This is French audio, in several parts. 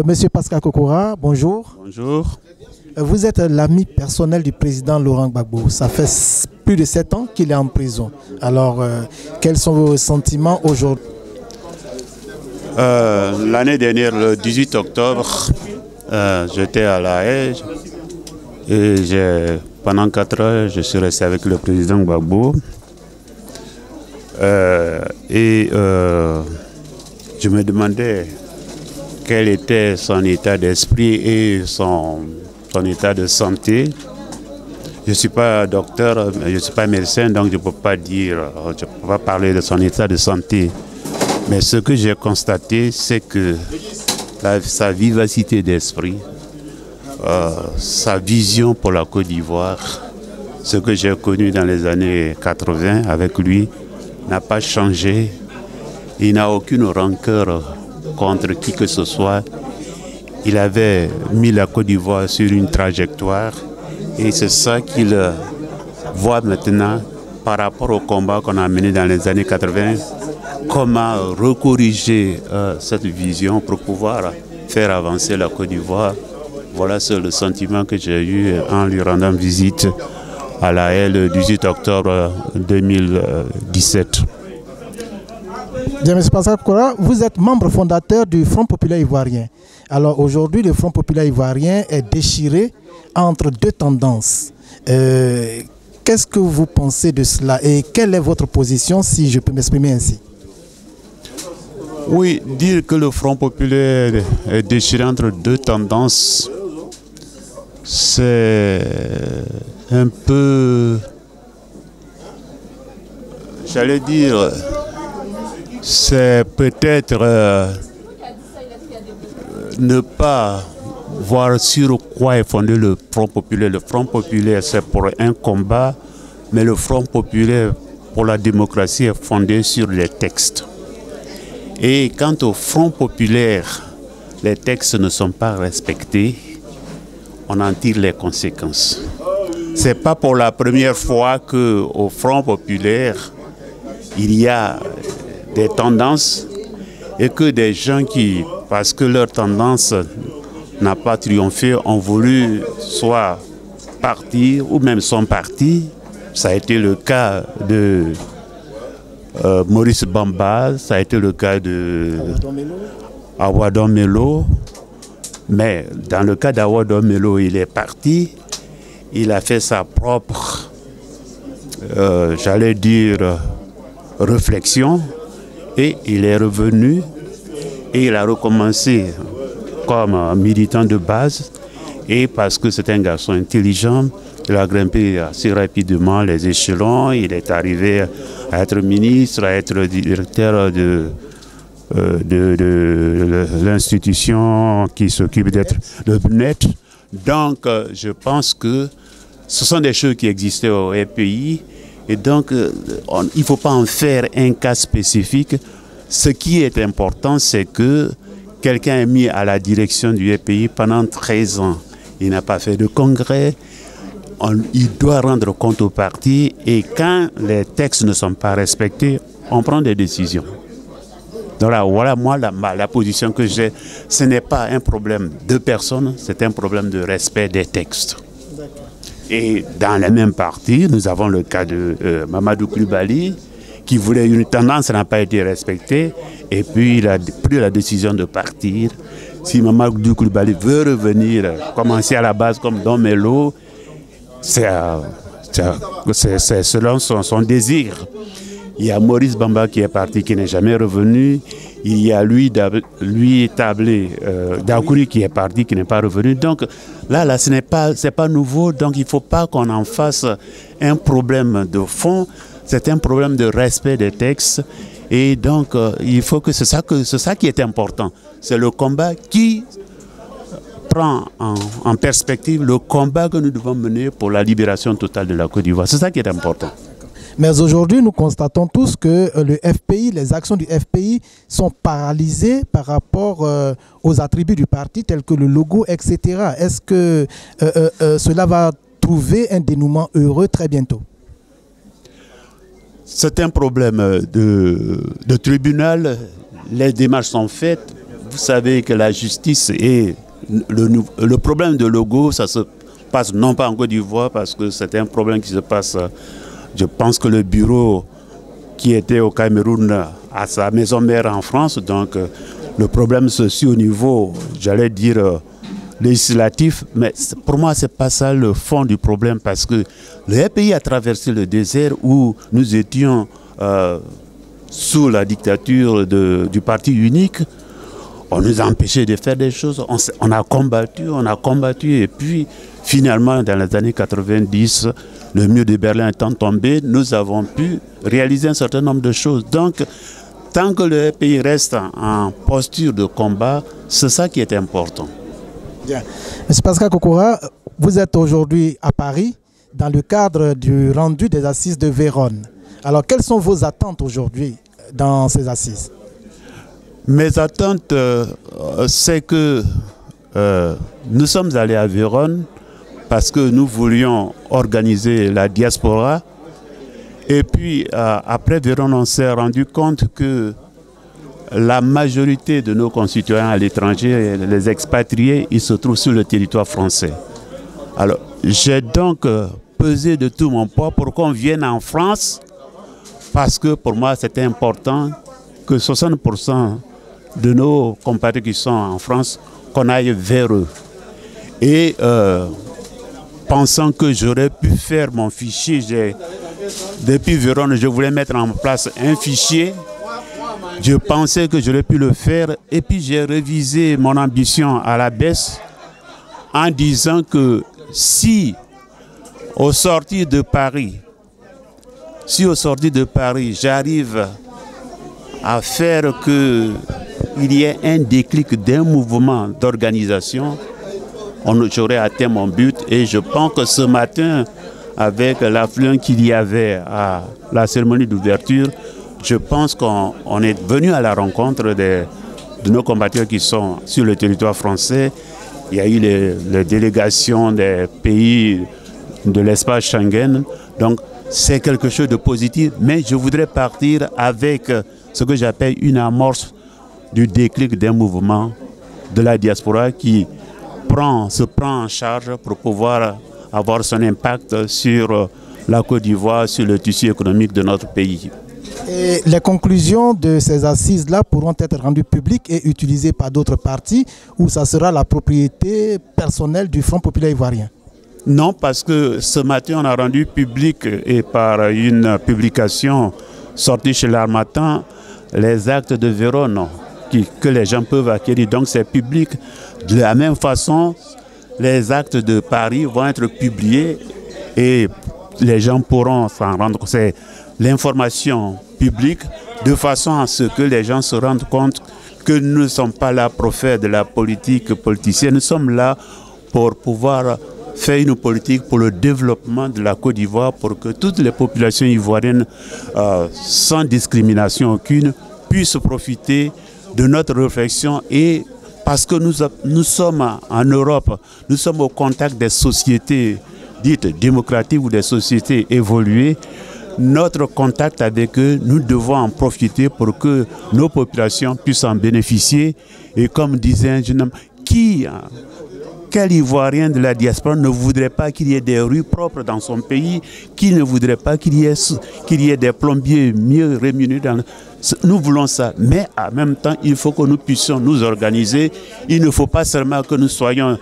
Monsieur Pascal Kokora, bonjour. Bonjour. Vous êtes l'ami personnel du président Laurent Gbagbo. Ça fait plus de 7 ans qu'il est en prison. Alors, quels sont vos sentiments aujourd'hui? L'année dernière, le 18 octobre, j'étais à La Haye et pendant 4 heures, je suis resté avec le président Gbagbo. Je me demandais quel était son état d'esprit et son état de santé. Je ne suis pas docteur, je ne suis pas médecin, donc je ne peux pas parler de son état de santé. Mais ce que j'ai constaté, c'est que sa vivacité d'esprit, sa vision pour la Côte d'Ivoire, ce que j'ai connu dans les années 80 avec lui, n'a pas changé. Il n'a aucune rancœur contre qui que ce soit. Il avait mis la Côte d'Ivoire sur une trajectoire et c'est ça qu'il voit maintenant par rapport au combat qu'on a mené dans les années 80, comment recorriger cette vision pour pouvoir faire avancer la Côte d'Ivoire. Voilà le sentiment que j'ai eu en lui rendant visite à La Haye le 18 octobre 2017. Bien, M. Pascal Kokora, vous êtes membre fondateur du Front populaire ivoirien. Alors aujourd'hui, le Front populaire ivoirien est déchiré entre deux tendances. Qu'est-ce que vous pensez de cela et quelle est votre position, si je peux m'exprimer ainsi? Oui, dire que le Front populaire est déchiré entre deux tendances, c'est un peu, j'allais dire, c'est peut-être ne pas voir sur quoi est fondé le Front populaire. Le Front populaire, c'est pour un combat, mais le Front populaire pour la démocratie est fondé sur les textes. Et quant au Front populaire, les textes ne sont pas respectés, on en tire les conséquences. Ce n'est pas pour la première fois qu'au Front populaire, il y a des tendances et que des gens qui, parce que leur tendance n'a pas triomphé, ont voulu soit partir ou même sont partis. Ça a été le cas de Maurice Bamba, ça a été le cas de Awadon Melo. Mais dans le cas d'Awadon Melo, il est parti, il a fait sa propre, j'allais dire, réflexion. Et il est revenu et il a recommencé comme militant de base. Et parce que c'est un garçon intelligent, il a grimpé assez rapidement les échelons. Il est arrivé à être ministre, à être directeur de l'institution qui s'occupe d'être le BNET. Donc je pense que ce sont des choses qui existaient au RPI. Et donc, il ne faut pas en faire un cas spécifique. Ce qui est important, c'est que quelqu'un est mis à la direction du RPI pendant 13 ans. Il n'a pas fait de congrès. Il doit rendre compte au parti. Et quand les textes ne sont pas respectés, on prend des décisions. Donc là, voilà moi la position que j'ai. Ce n'est pas un problème de personne, c'est un problème de respect des textes. Et dans le même parti, nous avons le cas de Mamadou Coulibaly, qui voulait une tendance, n'a pas été respectée, et puis il a pris la décision de partir. Si Mamadou Coulibaly veut revenir, commencer à la base comme Don Melo, c'est selon son désir. Il y a Maurice Bamba qui est parti, qui n'est jamais revenu. Il y a lui Tablé, Dakouri qui est parti, qui n'est pas revenu. Donc là c'est pas nouveau. Donc il ne faut pas qu'on en fasse un problème de fond. C'est un problème de respect des textes. Et donc il faut que c'est ça qui est important. C'est le combat qui prend en perspective le combat que nous devons mener pour la libération totale de la Côte d'Ivoire. C'est ça qui est important. Mais aujourd'hui, nous constatons tous que le FPI, les actions du FPI sont paralysées par rapport aux attributs du parti, tels que le logo, etc. Est-ce que cela va trouver un dénouement heureux très bientôt? C'est un problème de tribunal. Les démarches sont faites. vous savez que la justice et le problème de logo, ça se passe non pas en Côte d'Ivoire parce que c'est un problème qui se passe. Je pense que le bureau qui était au Cameroun a sa maison mère en France, donc le problème se suit au niveau, j'allais dire, législatif, mais pour moi, ce n'est pas ça le fond du problème parce que le pays a traversé le désert où nous étions sous la dictature du parti unique. On nous a empêchés de faire des choses, on a combattu et puis finalement dans les années 90, le mur de Berlin étant tombé, nous avons pu réaliser un certain nombre de choses. Donc, tant que le pays reste en posture de combat, c'est ça qui est important. Bien. M. Pascal Kokora, vous êtes aujourd'hui à Paris dans le cadre du rendu des assises de Vérone. Alors, quelles sont vos attentes aujourd'hui dans ces assises? Mes attentes, c'est que nous sommes allés à Vérone parce que nous voulions organiser la diaspora. Et puis, après Vérone, on s'est rendu compte que la majorité de nos concitoyens à l'étranger, les expatriés, ils se trouvent sur le territoire français. Alors, j'ai donc pesé de tout mon poids pour qu'on vienne en France, parce que pour moi, c'était important que 60% de nos compatriotes qui sont en France, qu'on aille vers eux. Et pensant que j'aurais pu faire mon fichier, depuis Vérone, je voulais mettre en place un fichier. Je pensais que j'aurais pu le faire et puis j'ai révisé mon ambition à la baisse en disant que si au sortir de Paris, j'arrive à faire qu'il y ait un déclic d'un mouvement d'organisation, j'aurais atteint mon but. Et je pense que ce matin, avec l'affluent qu'il y avait à la cérémonie d'ouverture, je pense qu'on est venu à la rencontre de nos compatriotes qui sont sur le territoire français. Il y a eu les délégations des pays de l'espace Schengen. Donc, c'est quelque chose de positif. Mais je voudrais partir avec ce que j'appelle une amorce du déclic d'un mouvement de la diaspora qui se prend en charge pour pouvoir avoir son impact sur la Côte d'Ivoire, sur le tissu économique de notre pays. Et les conclusions de ces assises-là pourront être rendues publiques et utilisées par d'autres partis ou ça sera la propriété personnelle du Front populaire ivoirien? Non, parce que ce matin, on a rendu public et par une publication sortie chez l'Harmattan les actes de Vérone que les gens peuvent acquérir. Donc c'est public. De la même façon, les actes de Paris vont être publiés et les gens pourront s'en rendre compte. C'est l'information publique de façon à ce que les gens se rendent compte que nous ne sommes pas là pour faire de la politique politicienne. Nous sommes là pour pouvoir faire une politique pour le développement de la Côte d'Ivoire, pour que toutes les populations ivoiriennes, sans discrimination aucune, puissent profiter de notre réflexion. Et parce que nous sommes en Europe, nous sommes au contact des sociétés dites démocratiques ou des sociétés évoluées. Notre contact avec eux, nous devons en profiter pour que nos populations puissent en bénéficier. Et comme disait un jeune homme, quel Ivoirien de la diaspora ne voudrait pas qu'il y ait des rues propres dans son pays, qui ne voudrait pas qu'il y ait des plombiers mieux rémunérés Nous voulons ça, mais en même temps, il faut que nous puissions nous organiser. Il ne faut pas seulement que nous soyons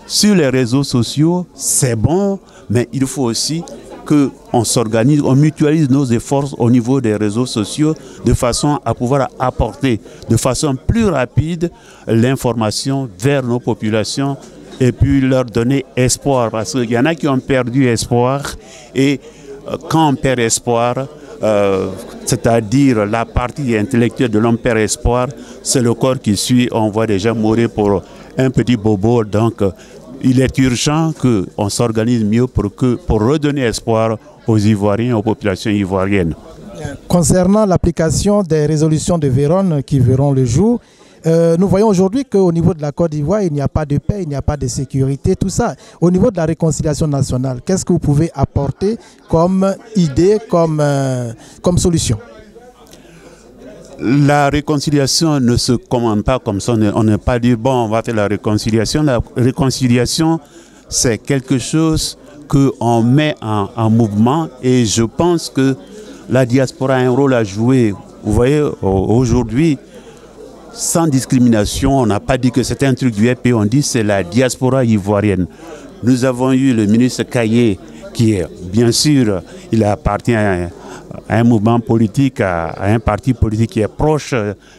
sur les réseaux sociaux, c'est bon, mais il faut aussi qu'on s'organise, on mutualise nos efforts au niveau des réseaux sociaux de façon à pouvoir apporter de façon plus rapide l'information vers nos populations et puis leur donner espoir. Parce qu'il y en a qui ont perdu espoir et quand on perd espoir, c'est-à-dire la partie intellectuelle de l'homme perd espoir, c'est le corps qui suit, on voit des gens mourir pour un petit bobo. Donc il est urgent qu'on s'organise mieux pour redonner espoir aux Ivoiriens, aux populations ivoiriennes. Concernant l'application des résolutions de Vérone qui verront le jour, nous voyons aujourd'hui qu'au niveau de la Côte d'Ivoire, il n'y a pas de paix, il n'y a pas de sécurité, tout ça. Au niveau de la réconciliation nationale, qu'est-ce que vous pouvez apporter comme idée, comme solution? La réconciliation ne se commande pas comme ça. On n'est pas dit, bon, on va faire la réconciliation. La réconciliation, c'est quelque chose qu'on met en mouvement. Et je pense que la diaspora a un rôle à jouer. Vous voyez, aujourd'hui, sans discrimination, on n'a pas dit que c'était un truc du FP, on dit que c'est la diaspora ivoirienne. Nous avons eu le ministre Kaye, qui est, bien sûr, il appartient à un mouvement politique, à un parti politique qui est proche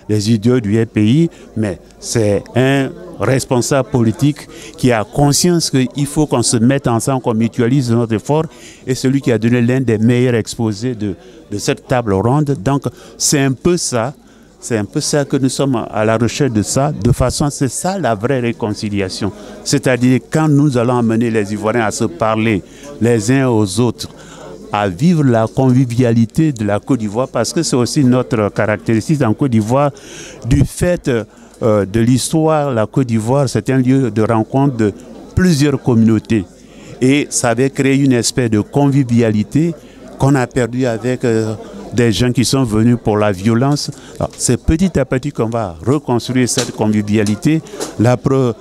des idéaux du pays, mais c'est un responsable politique qui a conscience qu'il faut qu'on se mette ensemble, qu'on mutualise notre effort, et celui qui a donné l'un des meilleurs exposés de cette table ronde. Donc c'est un peu ça. C'est un peu ça que nous sommes à la recherche de ça, de façon, c'est ça la vraie réconciliation. C'est-à-dire quand nous allons amener les Ivoiriens à se parler les uns aux autres, à vivre la convivialité de la Côte d'Ivoire, parce que c'est aussi notre caractéristique en Côte d'Ivoire, du fait de l'histoire, la Côte d'Ivoire, c'est un lieu de rencontre de plusieurs communautés. Et ça avait créé une espèce de convivialité qu'on a perdu avec des gens qui sont venus pour la violence. C'est petit à petit qu'on va reconstruire cette convivialité. Le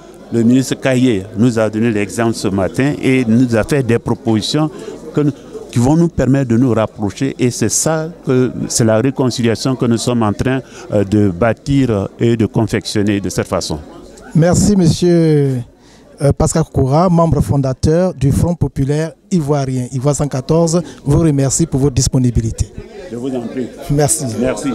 ministre Kaye nous a donné l'exemple ce matin et nous a fait des propositions qui vont nous permettre de nous rapprocher, et c'est ça, c'est la réconciliation que nous sommes en train de bâtir et de confectionner de cette façon. Merci monsieur Pascal Koura, membre fondateur du Front populaire ivoirien. Ivoire 114 vous remercie pour votre disponibilité. Je vous en prie. Merci. Merci.